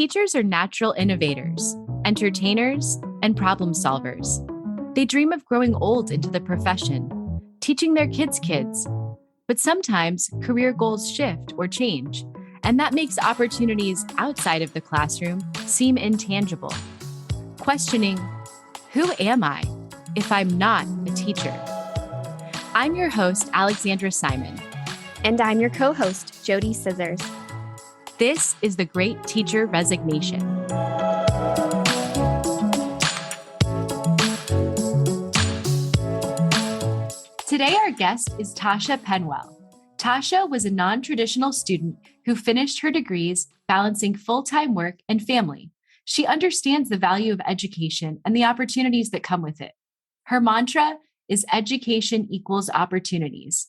Teachers are natural innovators, entertainers, and problem solvers. They dream of growing old into the profession, teaching their kids. But sometimes career goals shift or change, and that makes opportunities outside of the classroom seem intangible. Questioning, who am I if I'm not a teacher? I'm your host, Alexandra Simon. And I'm your co-host, JoDee Scissors. This is The Great Teacher Resignation. Today, our guest is Tasha Penwell. Tasha was a non-traditional student who finished her degrees balancing full-time work and family. She understands the value of education and the opportunities that come with it. Her mantra is education equals opportunities.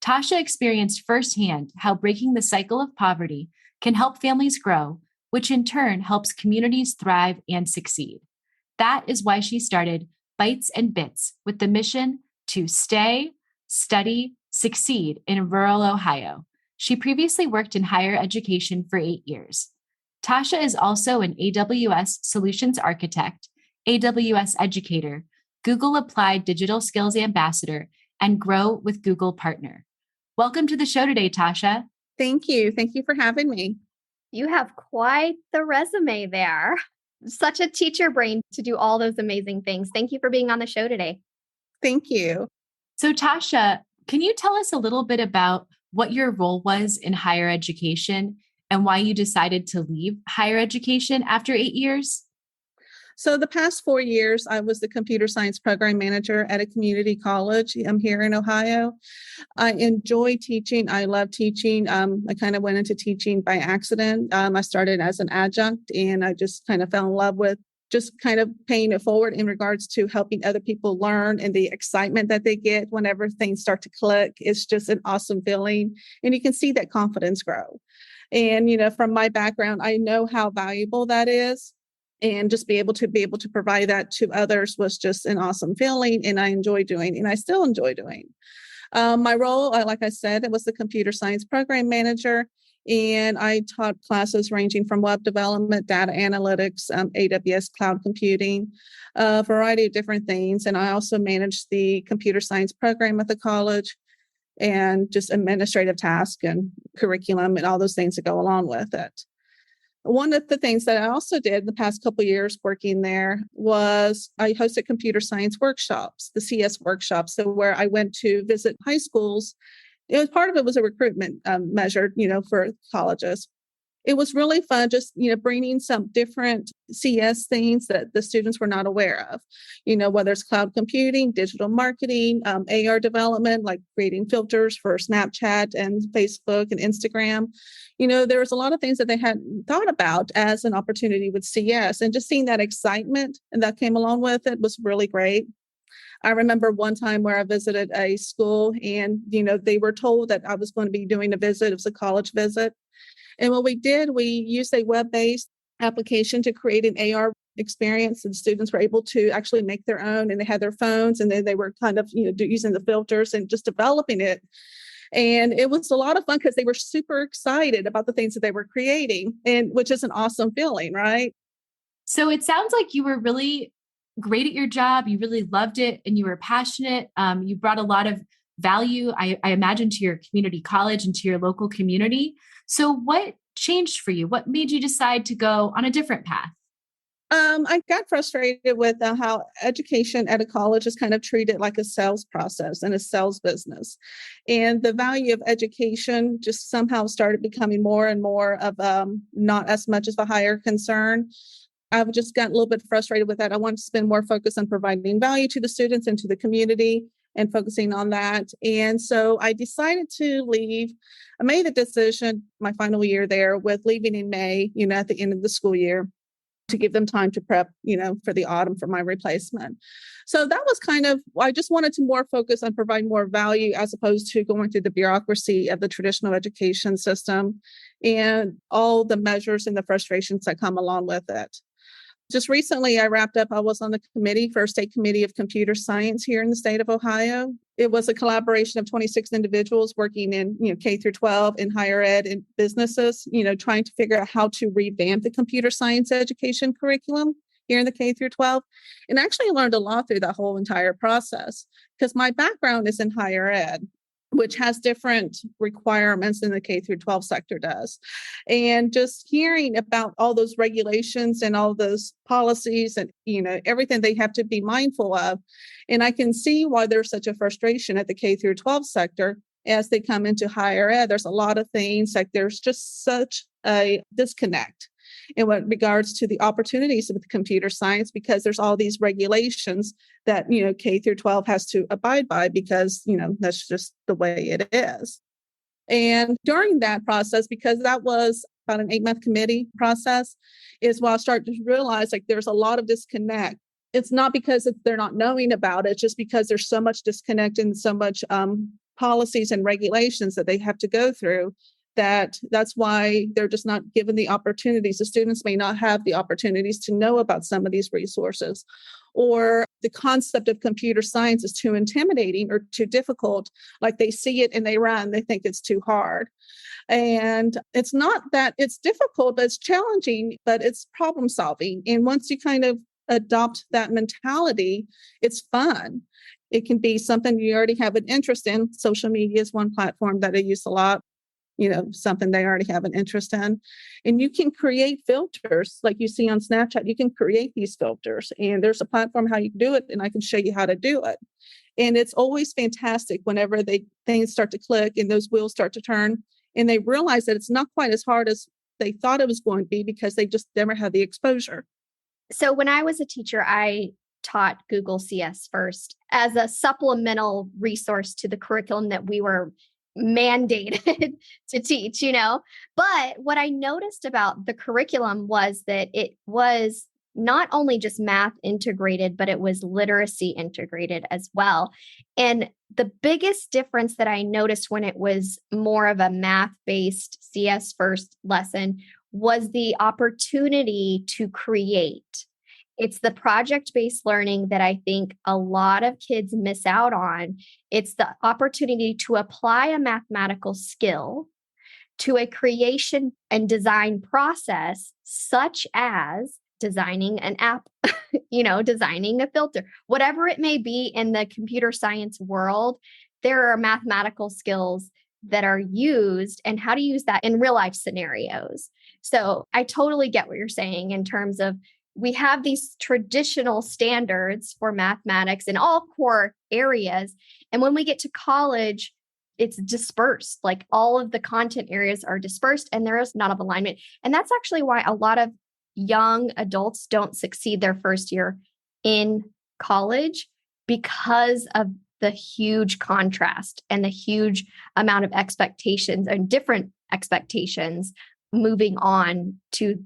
Tasha experienced firsthand how breaking the cycle of poverty can help families grow, which in turn helps communities thrive and succeed. That is why she started Bites and Bits with the mission to stay, study, succeed in rural Ohio. She previously worked in higher education for 8 years. Tasha is also an AWS Solutions Architect, AWS Educator, Google Applied Digital Skills Ambassador, and Grow with Google Partner. Welcome to the show today, Tasha. Thank you. Thank you for having me. You have quite the resume there. Such a teacher brain to do all those amazing things. Thank you for being on the show today. Thank you. So, Tasha, can you tell us a little bit about what your role was in higher education and why you decided to leave higher education after 8 years? So the past 4 years, I was the computer science program manager at a community college. I'm here in Ohio. I enjoy teaching. I love teaching. I kind of went into teaching by accident. I started as an adjunct and I just kind of fell in love with just kind of paying it forward in regards to helping other people learn and the excitement that they get whenever things start to click. It's just an awesome feeling. And you can see that confidence grow. And, from my background, I know how valuable that is. And just be able to provide that to others was just an awesome feeling. And I enjoy doing, and I still enjoy doing. My role, like I said, it was the computer science program manager. And I taught classes ranging from web development, data analytics, AWS cloud computing, a variety of different things. And I also managed the computer science program at the college and just administrative tasks and curriculum and all those things that go along with it. One of the things that I also did the past couple of years working there was I hosted computer science workshops, the CS workshops, so where I went to visit high schools. Part of it was a recruitment measure, for colleges. It was really fun just, bringing some different CS things that the students were not aware of, whether it's cloud computing, digital marketing, AR development, like creating filters for Snapchat and Facebook and Instagram. There was a lot of things that they hadn't thought about as an opportunity with CS, and just seeing that excitement and that came along with it was really great. I remember one time where I visited a school and, they were told that I was going to be doing a visit. It was a college visit. And what we did, we used a web-based application to create an AR experience, and students were able to actually make their own, and they had their phones, and then they were kind of, using the filters and just developing it. And it was a lot of fun because they were super excited about the things that they were creating, and which is an awesome feeling, right? So it sounds like you were really great at your job. You really loved it and you were passionate. You brought a lot of value, I imagine, to your community college and to your local community. So what changed for you? What made you decide to go on a different path? I got frustrated with how education at a college is kind of treated like a sales process and a sales business. And the value of education just somehow started becoming more and more of not as much as a higher concern. I've just gotten a little bit frustrated with that. I want to spend more focus on providing value to the students and to the community and focusing on that. And so I decided to leave. I made the decision my final year there with leaving in May, at the end of the school year, to give them time to prep, for the autumn for my replacement. So that was I just wanted to more focus on providing more value as opposed to going through the bureaucracy of the traditional education system and all the measures and the frustrations that come along with it. Just recently, I wrapped up, I was on the committee for State Committee of Computer Science here in the state of Ohio. It was a collaboration of 26 individuals working in, K through 12 in higher ed and businesses, trying to figure out how to revamp the computer science education curriculum here in the K through 12. And actually learned a lot through that whole entire process because my background is in higher ed, which has different requirements than the K through 12 sector does. And just hearing about all those regulations and all those policies and, everything they have to be mindful of. And I can see why there's such a frustration at the K through 12 sector as they come into higher ed. There's a lot of things like there's just such a disconnect in what regards to the opportunities with computer science, because there's all these regulations that, K through 12 has to abide by because, that's just the way it is. And during that process, because that was about an 8-month committee process, is when I started to realize like there's a lot of disconnect. It's not because they're not knowing about it, it's just because there's so much disconnect and so much policies and regulations that they have to go through. That's why they're just not given the opportunities. The students may not have the opportunities to know about some of these resources, or the concept of computer science is too intimidating or too difficult. Like they see it and they run, they think it's too hard. And it's not that it's difficult, but it's challenging, but it's problem solving. And once you kind of adopt that mentality, it's fun. It can be something you already have an interest in. Social media is one platform that I use a lot. Something they already have an interest in. And you can create filters like you see on Snapchat. You can create these filters and there's a platform how you do it, and I can show you how to do it. And it's always fantastic whenever things start to click and those wheels start to turn and they realize that it's not quite as hard as they thought it was going to be because they just never had the exposure. So when I was a teacher, I taught Google CS first as a supplemental resource to the curriculum that we were mandated to teach, But what I noticed about the curriculum was that it was not only just math integrated, but it was literacy integrated as well. And the biggest difference that I noticed when it was more of a math-based CS first lesson was the opportunity to create. It's the project-based learning that I think a lot of kids miss out on. It's the opportunity to apply a mathematical skill to a creation and design process, such as designing an app, designing a filter, whatever it may be in the computer science world. There are mathematical skills that are used and how to use that in real life scenarios. So I totally get what you're saying in terms of we have these traditional standards for mathematics in all core areas. And when we get to college, it's dispersed. Like all of the content areas are dispersed and there is not of alignment. And that's actually why a lot of young adults don't succeed their first year in college because of the huge contrast and the huge amount of expectations and different expectations moving on to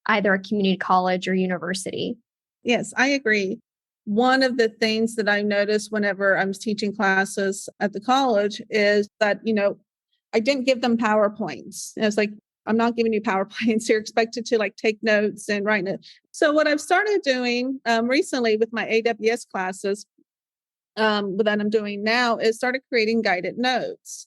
either a community college or university. Yes, I agree. One of the things that I noticed whenever I was teaching classes at the college is that, I didn't give them PowerPoints. And it's like, I'm not giving you PowerPoints. You're expected to take notes and write it. So what I've started doing recently with my AWS classes that I'm doing now is started creating guided notes.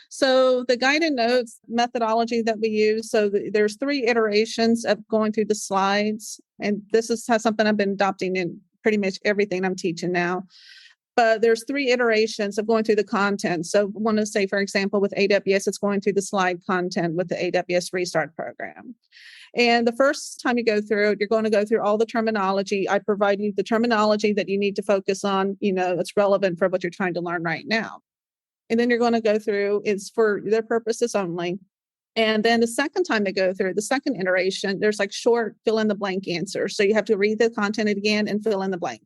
So the guided notes methodology that we use, so there's 3 iterations of going through the slides. And this is something I've been adopting in pretty much everything I'm teaching now. But there's 3 iterations of going through the content. So I want to say, for example, with AWS, it's going through the slide content with the AWS Restart program. And the first time you go through it, you're going to go through all the terminology. I provide you the terminology that you need to focus on, that's relevant for what you're trying to learn right now. And then you're going to go through, it's for their purposes only. And then the second time they go through, the second iteration, there's short fill in the blank answers. So you have to read the content again and fill in the blank.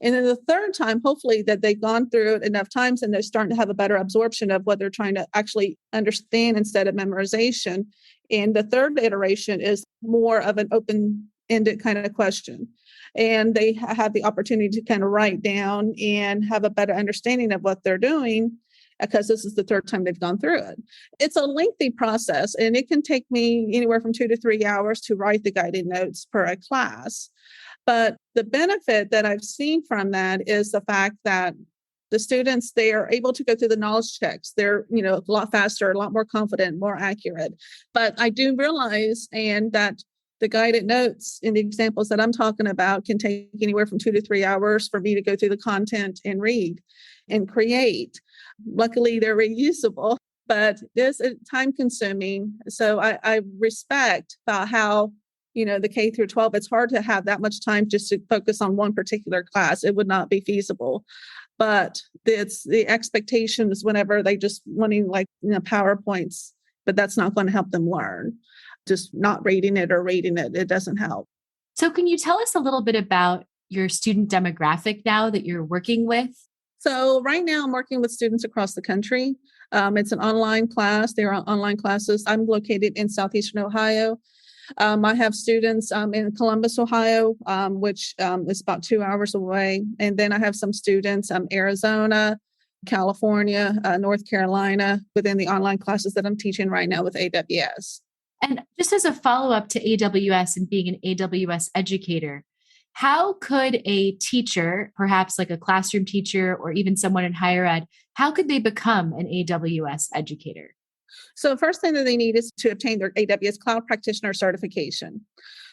And then the third time, hopefully that they've gone through it enough times and they're starting to have a better absorption of what they're trying to actually understand instead of memorization. And the third iteration is more of an open-ended kind of question. And they have the opportunity to kind of write down and have a better understanding of what they're doing. because this is the third time they've gone through it. It's a lengthy process, and it can take me anywhere from 2 to 3 hours to write the guided notes per a class. But the benefit that I've seen from that is the fact that the students, they are able to go through the knowledge checks. They're, a lot faster, a lot more confident, more accurate. But I do realize that the guided notes in the examples that I'm talking about can take anywhere from 2 to 3 hours for me to go through the content and read and create. Luckily, they're reusable, but it's time consuming. So I respect how, the K through 12, it's hard to have that much time just to focus on one particular class. It would not be feasible. But it's the expectations whenever they just wanting PowerPoints, but that's not going to help them learn. Just not reading it or reading it, it doesn't help. So can you tell us a little bit about your student demographic now that you're working with? So right now I'm working with students across the country. It's an online class. They are online classes. I'm located in Southeastern Ohio. I have students in Columbus, Ohio, which is about 2 hours away. And then I have some students Arizona, California, North Carolina within the online classes that I'm teaching right now with AWS. And just as a follow-up to AWS and being an AWS educator, how could a teacher, perhaps like a classroom teacher or even someone in higher ed, how could they become an AWS educator? So first thing that they need is to obtain their AWS Cloud Practitioner certification.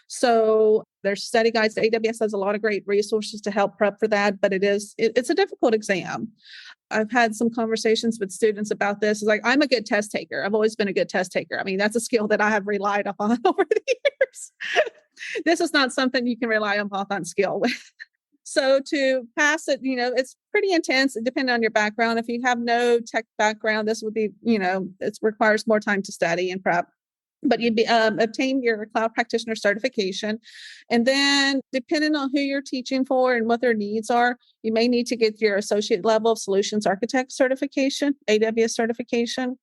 So there's study guides. AWS has a lot of great resources to help prep for that, but it's a difficult exam. I've had some conversations with students about this. It's like, I'm a good test taker. I've always been a good test taker. I mean, that's a skill that I have relied upon over the years. This is not something you can rely on skill with. So to pass it, it's pretty intense, depending on your background. If you have no tech background, this would be, it requires more time to study and prep. But you'd be obtain your cloud practitioner certification. And then depending on who you're teaching for and what their needs are, you may need to get your associate level of solutions architect certification, AWS certification,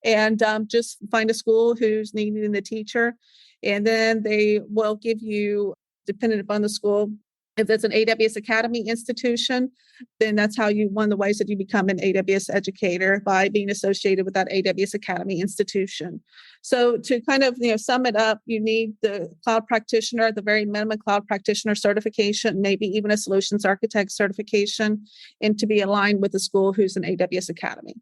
and just find a school who's needing the teacher. And then they will give you, depending upon the school, if it's an AWS Academy institution, then that's one of the ways that you become an AWS educator, by being associated with that AWS Academy institution. So to kind of sum it up, you need the cloud practitioner, at the very minimum cloud practitioner certification, maybe even a solutions architect certification, and to be aligned with the school who's an AWS Academy.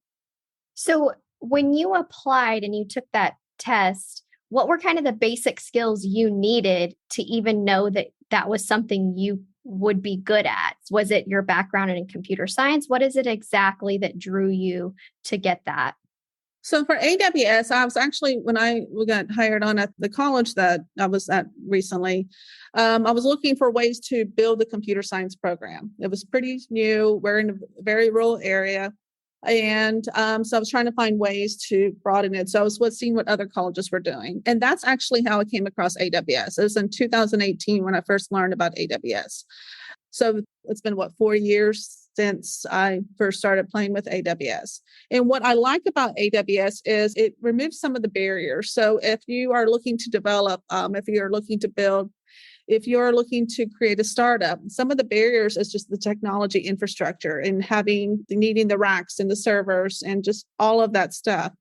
So when you applied and you took that test, what were kind of the basic skills you needed to even know that was something you would be good at? Was it your background in computer science? What is it exactly that drew you to get that? So for AWS, I was actually, when we got hired on at the college that I was at recently, I was looking for ways to build the computer science program. It was pretty new. We're in a very rural area. And so I was trying to find ways to broaden it. So I was seeing what other colleges were doing. And that's actually how I came across AWS. It was in 2018 when I first learned about AWS. So it's been 4 years since I first started playing with AWS. And what I like about AWS is it removes some of the barriers. So if you are looking to develop, if you're looking to build, if you're looking to create a startup, some of the barriers is just the technology infrastructure and needing the racks and the servers and just all of that stuff.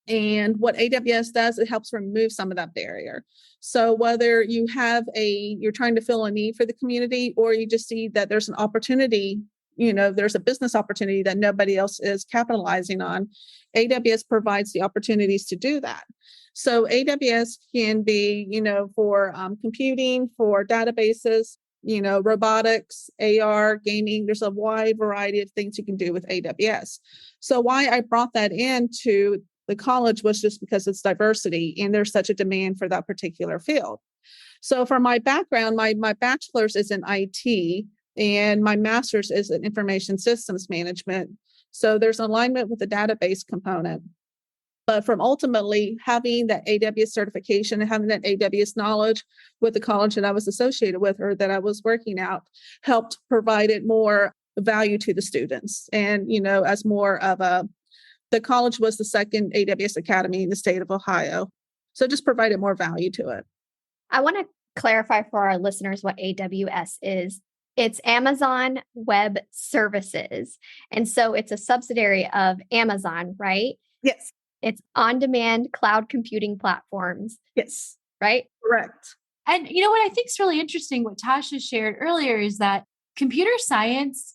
And what AWS does, it helps remove some of that barrier. So whether you're trying to fill a need for the community, or you just see that there's an opportunity, there's a business opportunity that nobody else is capitalizing on, AWS provides the opportunities to do that. So AWS can be, for computing, for databases, robotics, AR, gaming. There's a wide variety of things you can do with AWS. So why I brought that into the college was just because it's diversity and there's such a demand for that particular field. So for my background, my bachelor's is in IT and my master's is in information systems management. So there's alignment with the database component. But from ultimately having that AWS certification and having that AWS knowledge with the college that I was associated with or that I was working out helped provide it more value to the students. And, as more of the college was the second AWS Academy in the state of Ohio. So just provided more value to it. I want to clarify for our listeners what AWS is. It's Amazon Web Services. And so it's a subsidiary of Amazon, right? Yes. It's on-demand cloud computing platforms, Yes. right? Correct. And you know what I think is really interesting, what Tasha shared earlier, is that computer science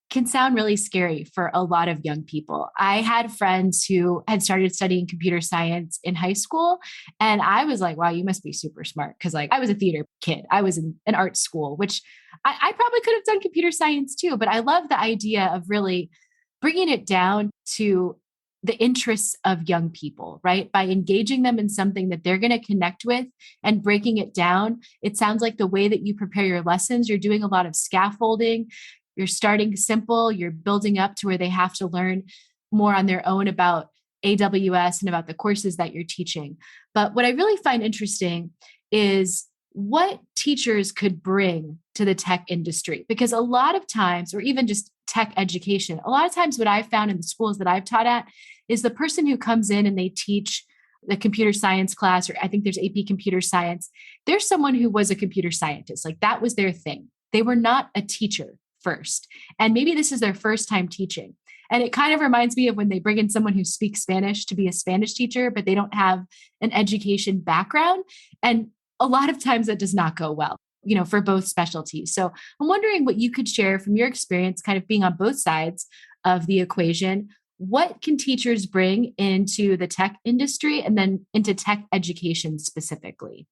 can sound really scary for a lot of young people. I had friends who had started studying computer science in high school, and I was like, wow, you must be super smart. Cause like I was a theater kid, I was in an art school, which I probably could have done computer science too. But I love the idea of really bringing it down to the interests of young people, right? By engaging them in something that they're going to connect with and breaking it down. It sounds like the way that you prepare your lessons, you're doing a lot of scaffolding. You're starting simple, you're building up to where they have to learn more on their own about AWS and about the courses that you're teaching. But what I really find interesting is what teachers could bring to the tech industry. Because a lot of times, or even just tech education, a lot of times what I've found in the schools that I've taught at is the person who comes in and they teach the computer science class, or I think there's AP computer science. There's someone who was a computer scientist, like that was their thing. They were not a teacher first. And maybe this is their first time teaching. And it kind of reminds me of when they bring in someone who speaks Spanish to be a Spanish teacher, but they don't have an education background. And a lot of times that does not go well, you know, for both specialties. So I'm wondering what you could share from your experience, kind of being on both sides of the equation. What can teachers bring into the tech industry and then into tech education specifically?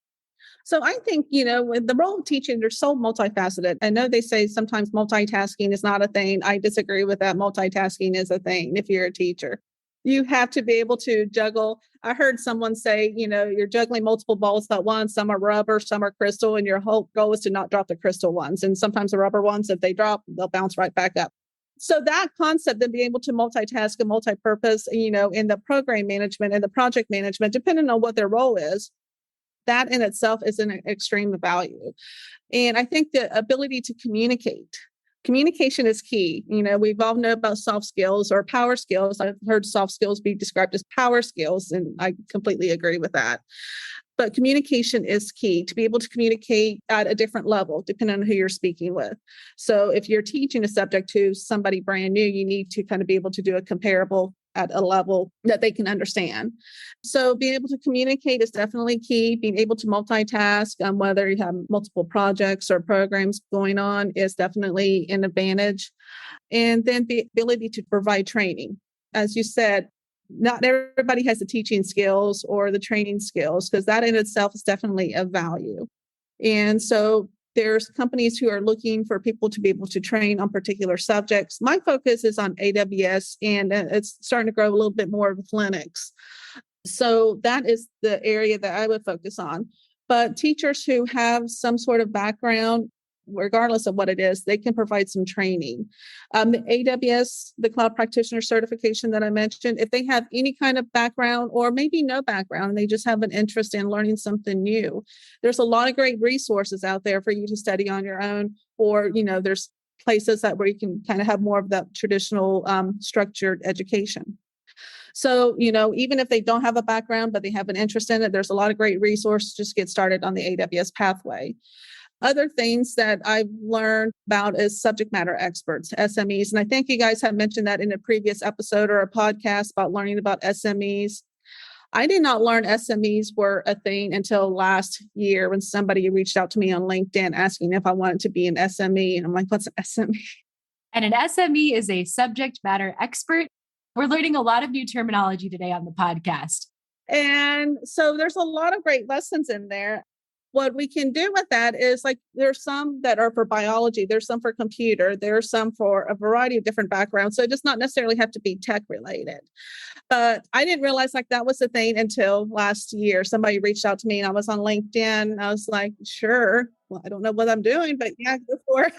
So I think, with the role of teaching, they're so multifaceted. I know they say sometimes multitasking is not a thing. I disagree with that. Multitasking is a thing if you're a teacher. You have to be able to juggle. I heard someone say, you're juggling multiple balls at once. Some are rubber, some are crystal, and your whole goal is to not drop the crystal ones. And sometimes the rubber ones, if they drop, they'll bounce right back up. So that concept of being able to multitask and multi-purpose, in the program management and the project management, depending on what their role is, that in itself is an extreme value. And I think the ability to communication is key. We've all know about soft skills or power skills. I've heard soft skills be described as power skills, and I completely agree with that. But communication is key to be able to communicate at a different level, depending on who you're speaking with. So if you're teaching a subject to somebody brand new, you need to kind of be able to do a comparable at a level that they can understand. So being able to communicate is definitely key. Being able to multitask, whether you have multiple projects or programs going on, is definitely an advantage. And then the ability to provide training. As you said, not everybody has the teaching skills or the training skills, because that in itself is definitely of value. And so there's companies who are looking for people to be able to train on particular subjects. My focus is on AWS, and it's starting to grow a little bit more with Linux. So that is the area that I would focus on. But teachers who have some sort of background, regardless of what it is, they can provide some training. The AWS, the Cloud Practitioner certification that I mentioned, if they have any kind of background or maybe no background, and they just have an interest in learning something new, there's a lot of great resources out there for you to study on your own. Or, there's places where you can kind of have more of that traditional structured education. So, even if they don't have a background, but they have an interest in it, there's a lot of great resources to just get started on the AWS pathway. Other things that I've learned about is subject matter experts, SMEs. And I think you guys have mentioned that in a previous episode or a podcast about learning about SMEs. I did not learn SMEs were a thing until last year when somebody reached out to me on LinkedIn asking if I wanted to be an SME. And I'm like, what's an SME? And an SME is a subject matter expert. We're learning a lot of new terminology today on the podcast. And so there's a lot of great lessons in there. What we can do with that is, like, there's some that are for biology, there's some for computer, there's some for a variety of different backgrounds. So it does not necessarily have to be tech related. But I didn't realize that was a thing until last year. Somebody reached out to me and I was on LinkedIn. And I was like, sure. Well, I don't know what I'm doing, but yeah, go for it.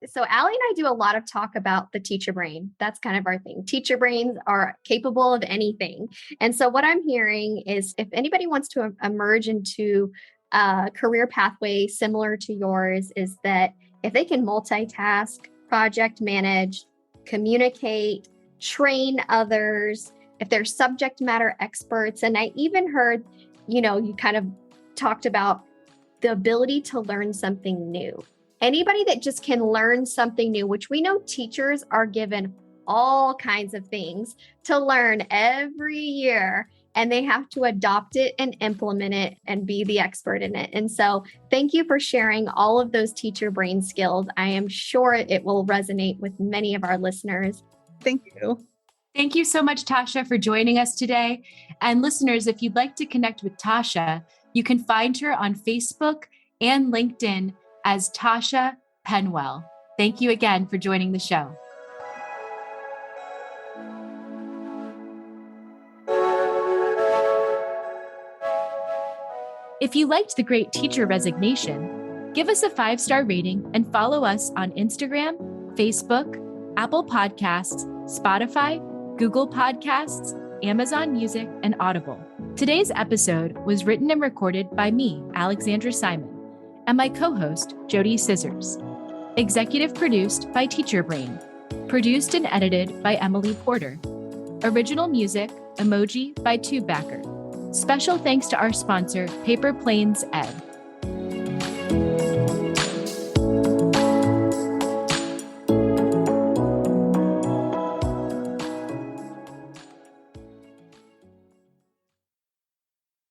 So Ali and I do a lot of talk about the teacher brain. That's kind of our thing. Teacher brains are capable of anything. And so what I'm hearing is, if anybody wants to emerge into a career pathway similar to yours, is that if they can multitask, project manage, communicate, train others, if they're subject matter experts. And I even heard, you kind of talked about the ability to learn something new. anybody that just can learn something new, which we know teachers are given all kinds of things to learn every year, and they have to adopt it and implement it and be the expert in it. And so thank you for sharing all of those teacher brain skills. I am sure it will resonate with many of our listeners. Thank you. Thank you so much, Tasha, for joining us today. And listeners, if you'd like to connect with Tasha, you can find her on Facebook and LinkedIn as Tasha Penwell. Thank you again for joining the show. If you liked the Great Teacher Resignation, give us a 5-star rating and follow us on Instagram, Facebook, Apple Podcasts, Spotify, Google Podcasts, Amazon Music, and Audible. Today's episode was written and recorded by me, Alexandra Simon, and my co-host, JoDee Scissors. Executive produced by Teacher Brain. Produced and edited by Emily Porter. Original music, Emoji by TubeBacker. Special thanks to our sponsor, Paper Planes Ed.